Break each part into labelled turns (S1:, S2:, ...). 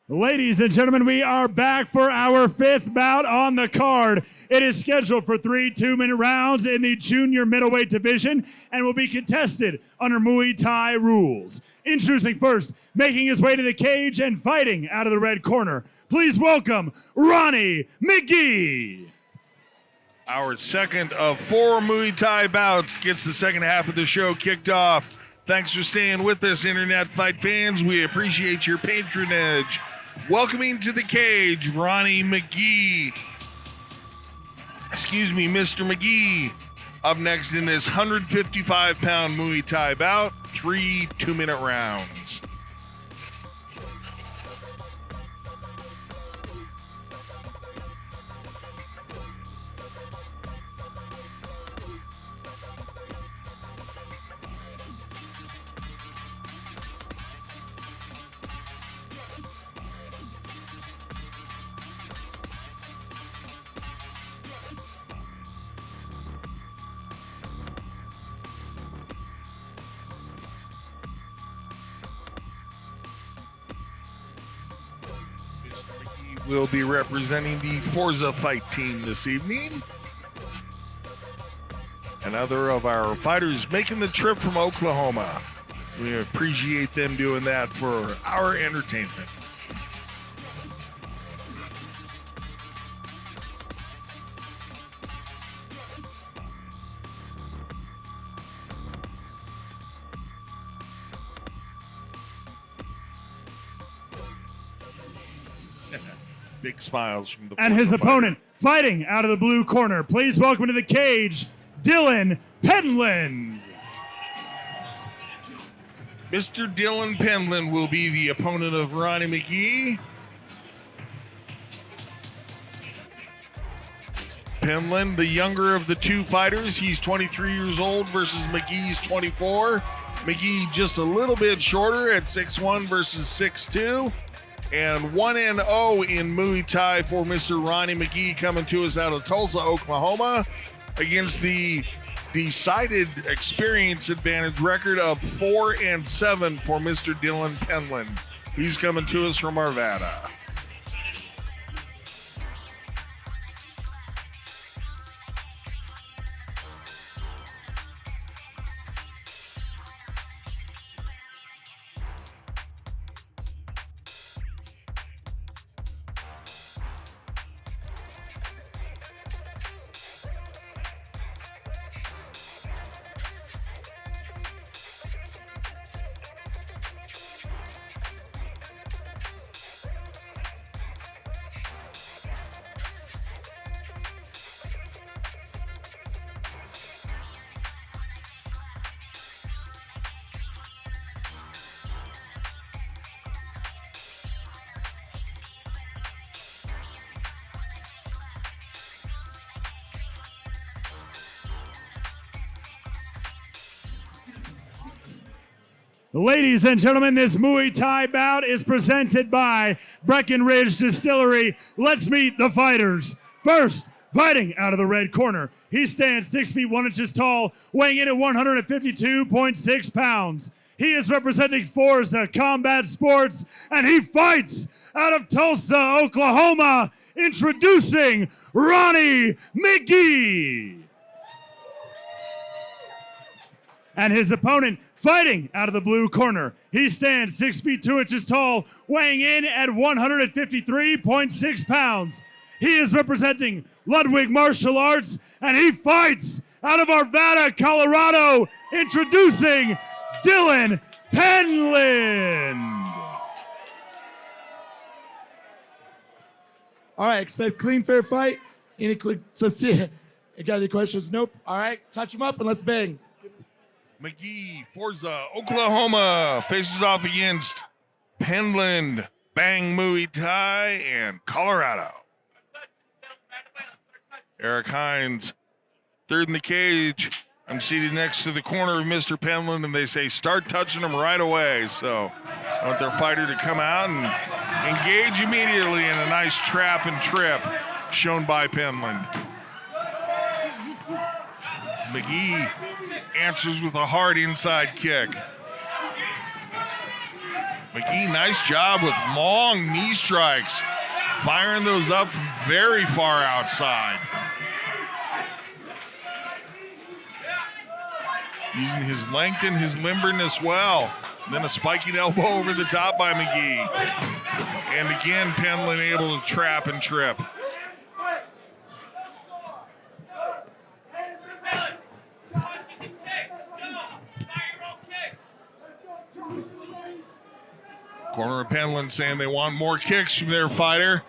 S1: Ladies and gentlemen, we are back for our fifth bout on the card. It is scheduled for 3 2-minute rounds in the junior middleweight division and will be contested under Muay Thai rules. Introducing first, making his way to the cage and fighting out of the red corner, please welcome Ronnie McGee.
S2: Our second of 4 Muay Thai bouts gets the second half of the show kicked off. Thanks for staying with us, Internet Fight fans. We appreciate your patronage. Welcoming to the cage, Ronnie McGee. Excuse me, Mr. McGee. Up next in this 155-pound Muay Thai bout, 3 2-minute rounds. Will be representing the Forza Fight team this evening. Another of our fighters making the trip from Oklahoma. We appreciate them doing that for our entertainment. Big smiles from the
S1: and his opponent fighting out of the blue corner. Please welcome to the cage, Dylan Penland.
S2: Mr. Dylan Penland will be the opponent of Ronnie McGee. Penland, the younger of the two fighters, he's 23 years old versus McGee's 24. McGee just a little bit shorter at 6'1" versus 6'2". And 1-0 in Muay Thai for Mr. Ronnie McGee, coming to us out of Tulsa, Oklahoma, against the decided experience advantage record of 4-7 for Mr. Dylan Penland. He's coming to us from Arvada.
S1: Ladies and gentlemen, this Muay Thai bout is presented by Breckenridge Distillery. Let's meet the fighters. First, fighting out of the red corner, he stands 6 feet 1 inches tall, weighing in at 152.6 pounds. He is representing Forza Combat Sports, and he fights out of Tulsa, Oklahoma. Introducing Ronnie McGee. And his opponent fighting out of the blue corner, he stands 6 feet 2 inches tall, weighing in at 153.6 pounds. He is representing Ludwig Martial Arts, and he fights out of Arvada, Colorado. Introducing Dylan Penland.
S3: All right, expect clean, fair fight. Any quick, let's see. You got any questions? Nope. All right, touch them up and let's bang.
S2: McGee, Forza, Oklahoma, faces off against Penland, Bang Muay Thai, and Colorado. Eric Hines, third in the cage. I'm seated next to the corner of Mr. Penland, and they say start touching him right away. So I want their fighter to come out and engage immediately in a nice trap and trip shown by Penland. McGee answers with a hard inside kick. McGee, nice job with long knee strikes, firing those up from very far outside. Using his length and his limberness well. Then a spiking elbow over the top by McGee. And again, Penland able to trap and trip. Corner of Penland saying they want more kicks from their fighter.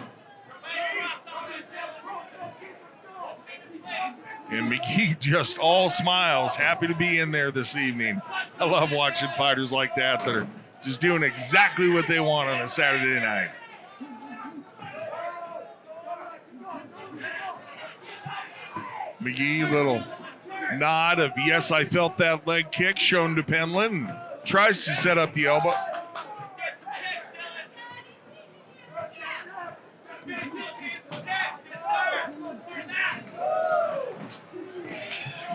S2: And McGee just all smiles, happy to be in there this evening. I love watching fighters like that are just doing exactly what they want on a Saturday night. McGee, little nod of yes, I felt that leg kick shown to Penland. Tries to set up the elbow.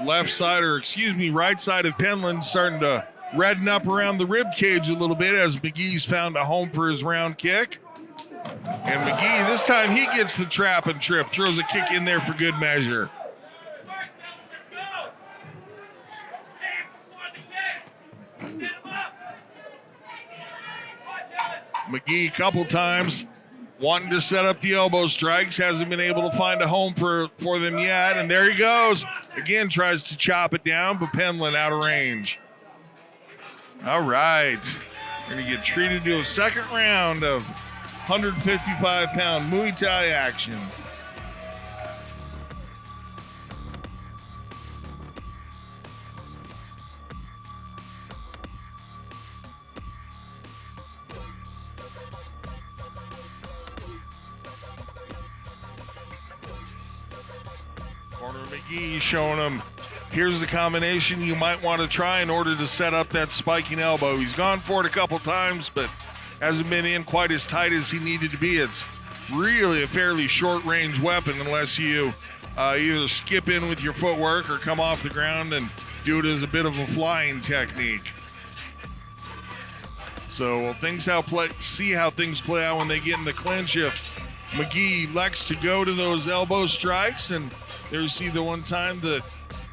S2: Left side, or excuse me, right side of Penland starting to redden up around the rib cage a little bit as McGee's found a home for his round kick. And McGee, this time he gets the trap and trip, throws a kick in there for good measure. McGee a couple times wanting to set up the elbow strikes, hasn't been able to find a home for them yet, and there he goes. Again, tries to chop it down, but Penland out of range. All right, we're gonna get treated to a second round of 155-pound Muay Thai action. Corner McGee showing him, here's the combination you might want to try in order to set up that spiking elbow. He's gone for it a couple times, but hasn't been in quite as tight as he needed to be. It's really a fairly short-range weapon unless you either skip in with your footwork or come off the ground and do it as a bit of a flying technique. So we'll see how things play out when they get in the clinch. If McGee elects to go to those elbow strikes, and there you see the one time that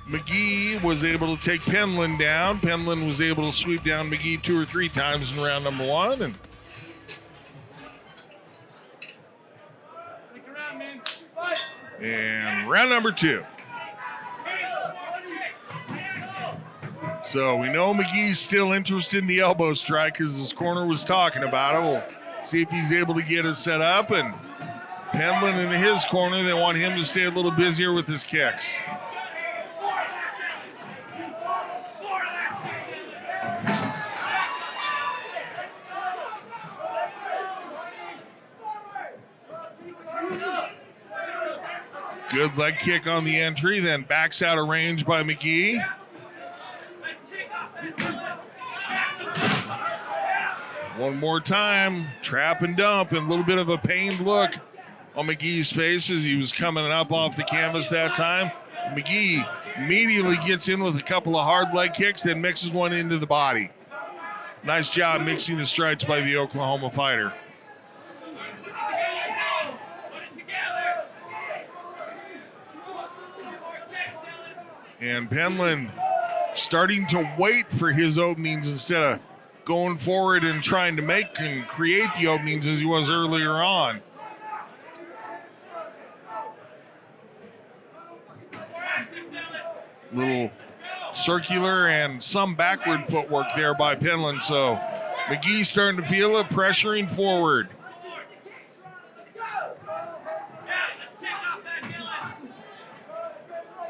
S2: McGee was able to take Penland down. Penland was able to sweep down McGee 2 or 3 times in round number 1. And round number 2. So we know McGee's still interested in the elbow strike because his corner was talking about it. We'll see if he's able to get it set up. And Penland in his corner, they want him to stay a little busier with his kicks. Good leg kick on the entry, then backs out of range by McGee. One more time, trap and dump, and a little bit of a pained look on McGee's face as he was coming up off the canvas that time. McGee immediately gets in with a couple of hard leg kicks, then mixes one into the body. Nice job mixing the strikes by the Oklahoma fighter. And Penland starting to wait for his openings instead of going forward and trying to make and create the openings as he was earlier on. Little circular and some backward footwork there by Penland. So McGee starting to feel it, pressuring forward.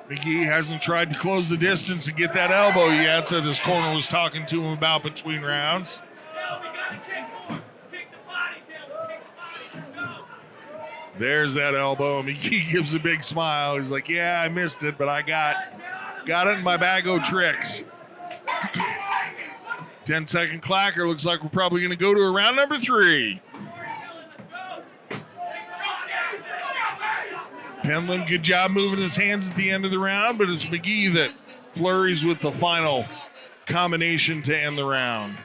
S2: McGee hasn't tried to close the distance and get that elbow yet that his corner was talking to him about between rounds. There's that elbow. McGee gives a big smile. He's like, yeah, I missed it, but I got it in my bag of tricks. 10-second clacker. Looks like we're probably going to go to a round number 3. Penland, good job moving his hands at the end of the round, but it's McGee that flurries with the final combination to end the round.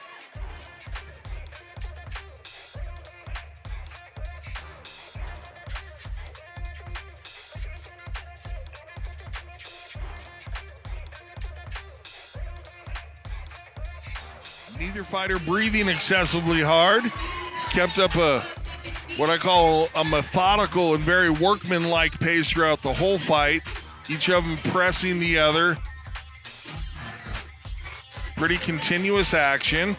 S2: Neither fighter breathing excessively hard. Kept up what I call a methodical and very workmanlike pace throughout the whole fight. Each of them pressing the other. Pretty continuous action.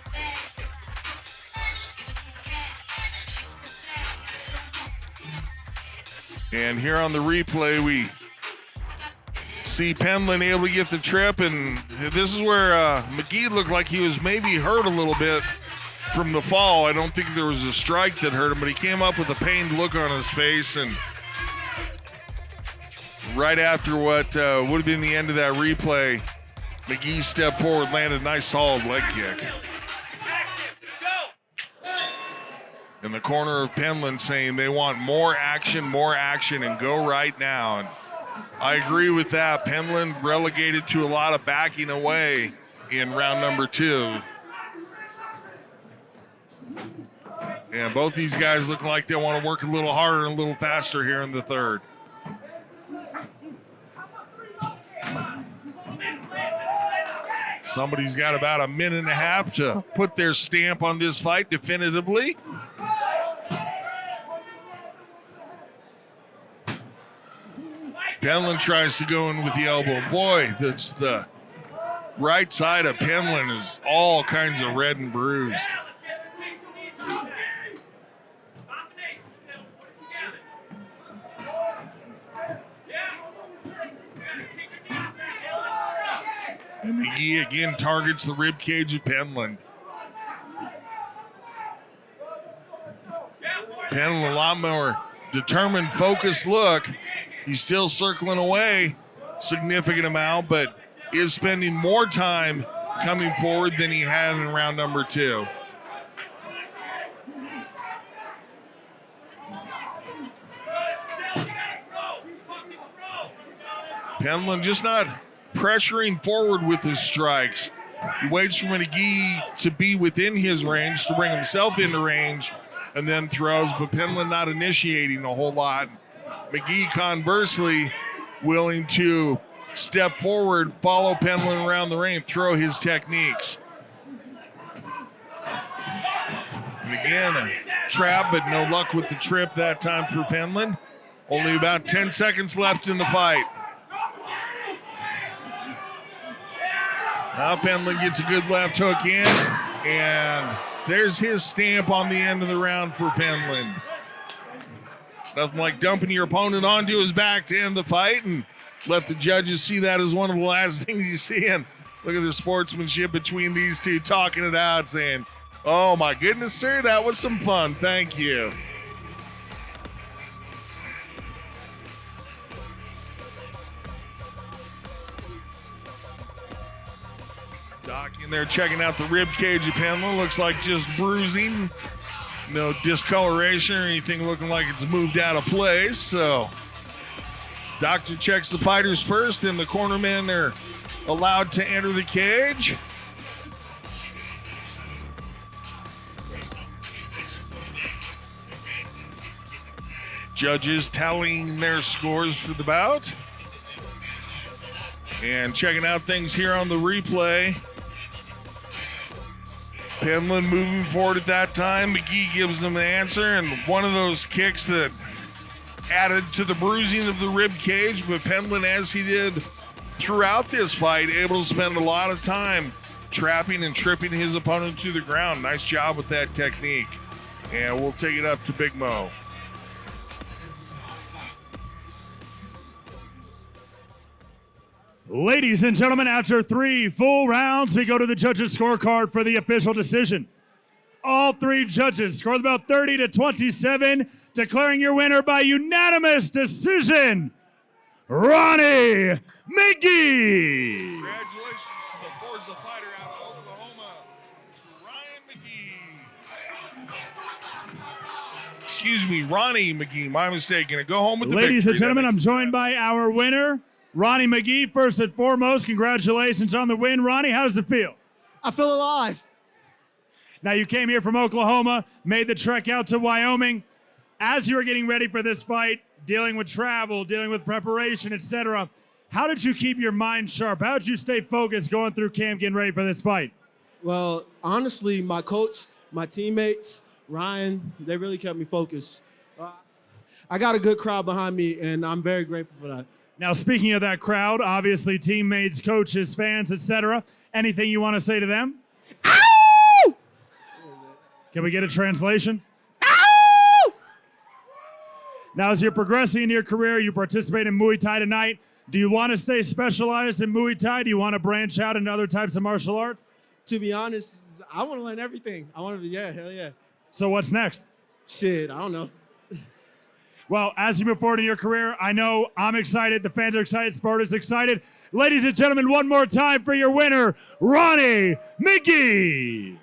S2: And here on the replay, we see Penland able to get the trip, and this is where McGee looked like he was maybe hurt a little bit from the fall. I don't think there was a strike that hurt him, but he came up with a pained look on his face, and right after what would have been the end of that replay, McGee stepped forward, landed a nice solid leg kick. In the corner of Penland saying they want more action, and go right now. And I agree with that. Penland relegated to a lot of backing away in round number 2. And both these guys look like they want to work a little harder and a little faster here in the third. Somebody's got about a minute and a half to put their stamp on this fight definitively. Penland tries to go in with the elbow. Boy, that's the right side of Penland is all kinds of red and bruised. And McGee again targets the rib cage of Penland. Penland a lot more determined, focused look. He's still circling away significant amount, but is spending more time coming forward than he had in round number 2. Penland just not pressuring forward with his strikes. He waits for McGee to be within his range to bring himself into range and then throws, but Penland not initiating a whole lot. McGee, conversely, willing to step forward, follow Penland around the ring, throw his techniques. And again, a trap, but no luck with the trip that time for Penland. Only about 10 seconds left in the fight. Now Penland gets a good left hook in, and there's his stamp on the end of the round for Penland. Nothing like dumping your opponent onto his back to end the fight and let the judges see that as one of the last things you see. And look at the sportsmanship between these two, talking it out, saying, "Oh my goodness, sir, that was some fun. Thank you." Doc in there checking out the rib cage of Penland. Looks like just bruising. No discoloration or anything looking like it's moved out of place. So doctor checks the fighters first, then the cornermen are allowed to enter the cage. Judges tallying their scores for the bout. And checking out things here on the replay. Penland moving forward at that time. McGee gives them an answer, and one of those kicks that added to the bruising of the rib cage, but Penland, as he did throughout this fight, able to spend a lot of time trapping and tripping his opponent to the ground. Nice job with that technique. And we'll take it up to Big Mo.
S1: Ladies and gentlemen, after 3 full rounds, we go to the judges' scorecard for the official decision. All 3 judges scored about 30-27, declaring your winner by unanimous decision, Ronnie McGee.
S2: Congratulations to the Forza fighter out of Oklahoma, Mr. Ryan McGee. Excuse me, Ronnie McGee. My mistake. Gonna go home with the
S1: Ladies
S2: victory.
S1: and gentlemen, I'm joined by our winner, Ronnie McGee. First and foremost, congratulations on the win. Ronnie, how does it feel?
S4: I feel alive.
S1: Now, you came here from Oklahoma, made the trek out to Wyoming. As you were getting ready for this fight, dealing with travel, dealing with preparation, etc., how did you keep your mind sharp? How did you stay focused going through camp, getting ready for this fight?
S4: Well, honestly, my coach, my teammates, Ryan, they really kept me focused. I got a good crowd behind me, and I'm very grateful for that.
S1: Now, speaking of that crowd, obviously teammates, coaches, fans, etc. Anything you want to say to them?
S4: Ow!
S1: Can we get a translation?
S4: Ow!
S1: Now, as you're progressing in your career, you participate in Muay Thai tonight. Do you want to stay specialized in Muay Thai? Do you want to branch out into other types of martial arts?
S4: To be honest, I want to learn everything. Hell yeah.
S1: So what's next?
S4: Shit, I don't know.
S1: Well, as you move forward in your career, I know I'm excited, the fans are excited, Sparta's excited. Ladies and gentlemen, one more time for your winner, Ronnie McGee.